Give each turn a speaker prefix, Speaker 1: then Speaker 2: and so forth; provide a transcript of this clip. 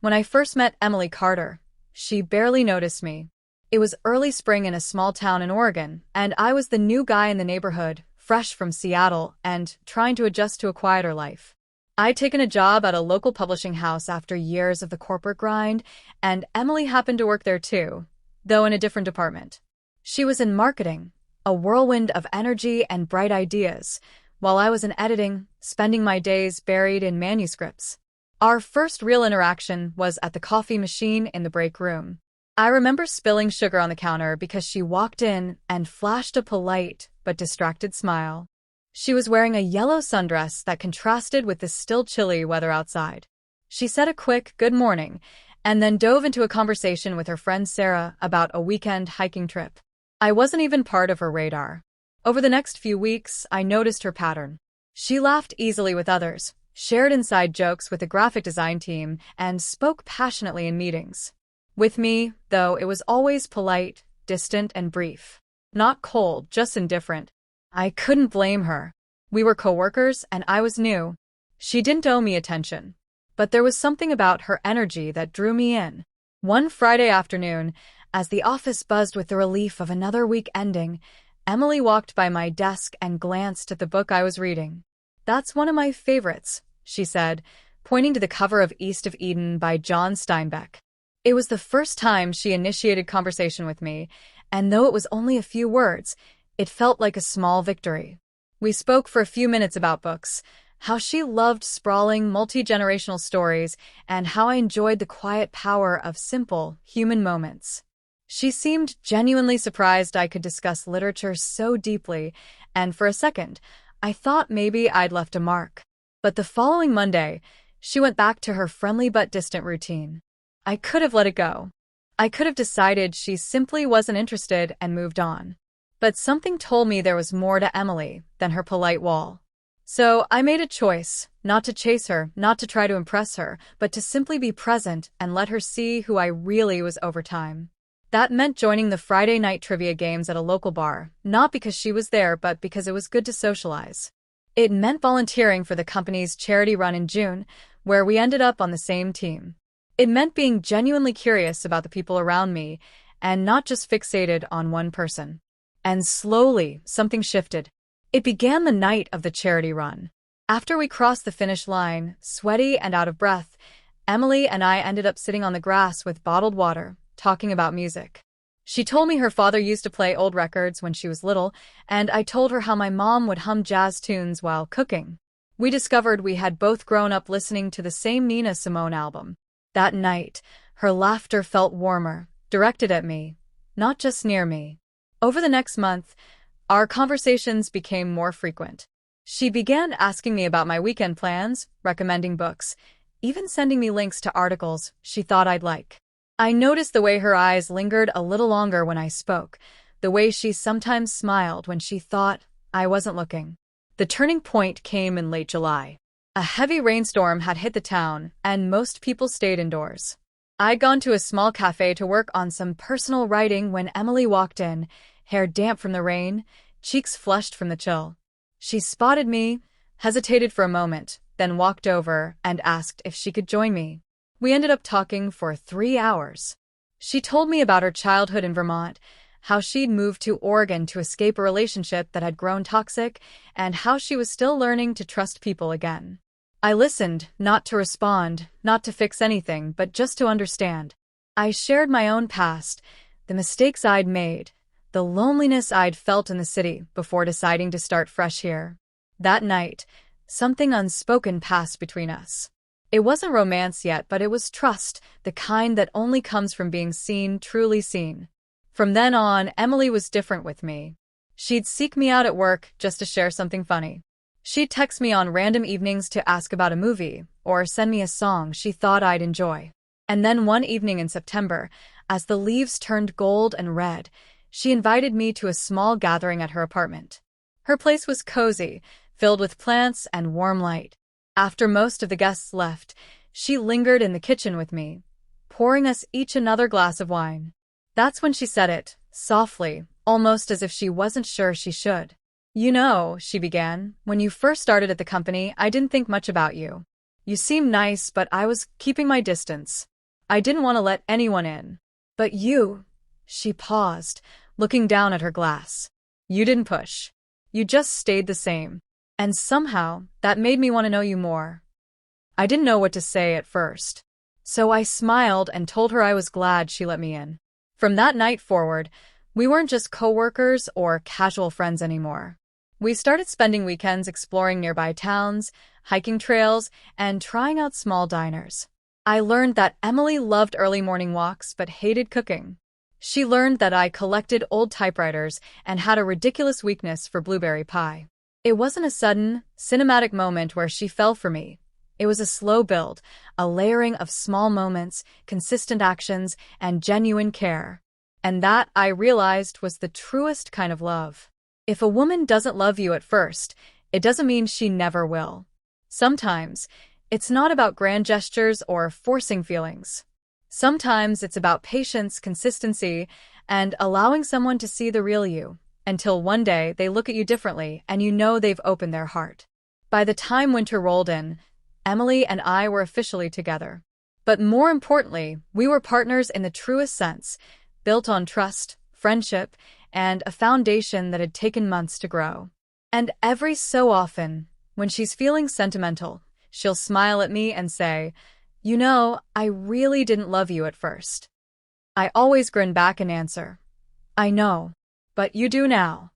Speaker 1: When I first met Emily Carter, she barely noticed me. It was early spring in a small town in Oregon, and I was the new guy in the neighborhood, fresh from Seattle and trying to adjust to a quieter life. I'd taken a job at a local publishing house after years of the corporate grind, and Emily happened to work there too, though in a different department. She was in marketing, a whirlwind of energy and bright ideas, while I was in editing, spending my days buried in manuscripts. Our first real interaction was at the coffee machine in the break room. I remember spilling sugar on the counter because she walked in and flashed a polite but distracted smile. She was wearing a yellow sundress that contrasted with the still chilly weather outside. She said a quick "good morning" and then dove into a conversation with her friend Sarah about a weekend hiking trip. I wasn't even part of her radar. Over the next few weeks, I noticed her pattern. She laughed easily with others, shared inside jokes with the graphic design team, and spoke passionately in meetings. With me, though, it was always polite, distant, and brief. Not cold, just indifferent. I couldn't blame her. We were coworkers, and I was new. She didn't owe me attention. But there was something about her energy that drew me in. One Friday afternoon, as the office buzzed with the relief of another week ending, Emily walked by my desk and glanced at the book I was reading. "That's one of my favorites," she said, pointing to the cover of East of Eden by John Steinbeck. It was the first time she initiated conversation with me, and though it was only a few words, it felt like a small victory. We spoke for a few minutes about books, how she loved sprawling, multi-generational stories, and how I enjoyed the quiet power of simple, human moments. She seemed genuinely surprised I could discuss literature so deeply, and for a second, I thought maybe I'd left a mark. But the following Monday, she went back to her friendly but distant routine. I could have let it go. I could have decided she simply wasn't interested and moved on. But something told me there was more to Emily than her polite wall. So I made a choice, not to chase her, not to try to impress her, but to simply be present and let her see who I really was over time. That meant joining the Friday night trivia games at a local bar, not because she was there, but because it was good to socialize. It meant volunteering for the company's charity run in June, where we ended up on the same team. It meant being genuinely curious about the people around me and not just fixated on one person. And slowly, something shifted. It began the night of the charity run. After we crossed the finish line, sweaty and out of breath, Emily and I ended up sitting on the grass with bottled water, talking about music. She told me her father used to play old records when she was little, and I told her how my mom would hum jazz tunes while cooking. We discovered we had both grown up listening to the same Nina Simone album. That night, her laughter felt warmer, directed at me, not just near me. Over the next month, our conversations became more frequent. She began asking me about my weekend plans, recommending books, even sending me links to articles she thought I'd like. I noticed the way her eyes lingered a little longer when I spoke, the way she sometimes smiled when she thought I wasn't looking. The turning point came in late July. A heavy rainstorm had hit the town, and most people stayed indoors. I'd gone to a small cafe to work on some personal writing when Emily walked in, hair damp from the rain, cheeks flushed from the chill. She spotted me, hesitated for a moment, then walked over and asked if she could join me. We ended up talking for 3 hours. She told me about her childhood in Vermont, how she'd moved to Oregon to escape a relationship that had grown toxic, and how she was still learning to trust people again. I listened, not to respond, not to fix anything, but just to understand. I shared my own past, the mistakes I'd made, the loneliness I'd felt in the city before deciding to start fresh here. That night, something unspoken passed between us. It wasn't romance yet, but it was trust, the kind that only comes from being seen, truly seen. From then on, Emily was different with me. She'd seek me out at work just to share something funny. She'd text me on random evenings to ask about a movie, or send me a song she thought I'd enjoy. And then one evening in September, as the leaves turned gold and red, she invited me to a small gathering at her apartment. Her place was cozy, filled with plants and warm light. After most of the guests left, she lingered in the kitchen with me, pouring us each another glass of wine. That's when she said it, softly, almost as if she wasn't sure she should. "You know," she began, "when you first started at the company, I didn't think much about you. You seem nice, but I was keeping my distance. I didn't want to let anyone in. But you, she paused, looking down at her glass. You didn't push. You just stayed the same. And somehow, that made me want to know you more. I didn't know what to say at first. So I smiled and told her I was glad she let me in. From that night forward, we weren't just coworkers or casual friends anymore. We started spending weekends exploring nearby towns, hiking trails, and trying out small diners. I learned that Emily loved early morning walks but hated cooking. She learned that I collected old typewriters and had a ridiculous weakness for blueberry pie. It wasn't a sudden, cinematic moment where she fell for me. It was a slow build, a layering of small moments, consistent actions, and genuine care. And that, I realized, was the truest kind of love. If a woman doesn't love you at first, it doesn't mean she never will. Sometimes, it's not about grand gestures or forcing feelings. Sometimes it's about patience, consistency, and allowing someone to see the real you, until one day they look at you differently and you know they've opened their heart. By the time winter rolled in, Emily and I were officially together. But more importantly, we were partners in the truest sense, built on trust, friendship, and a foundation that had taken months to grow. And every so often, when she's feeling sentimental, she'll smile at me and say, "You know, I really didn't love you at first." I always grin back and answer, "I know, but you do now."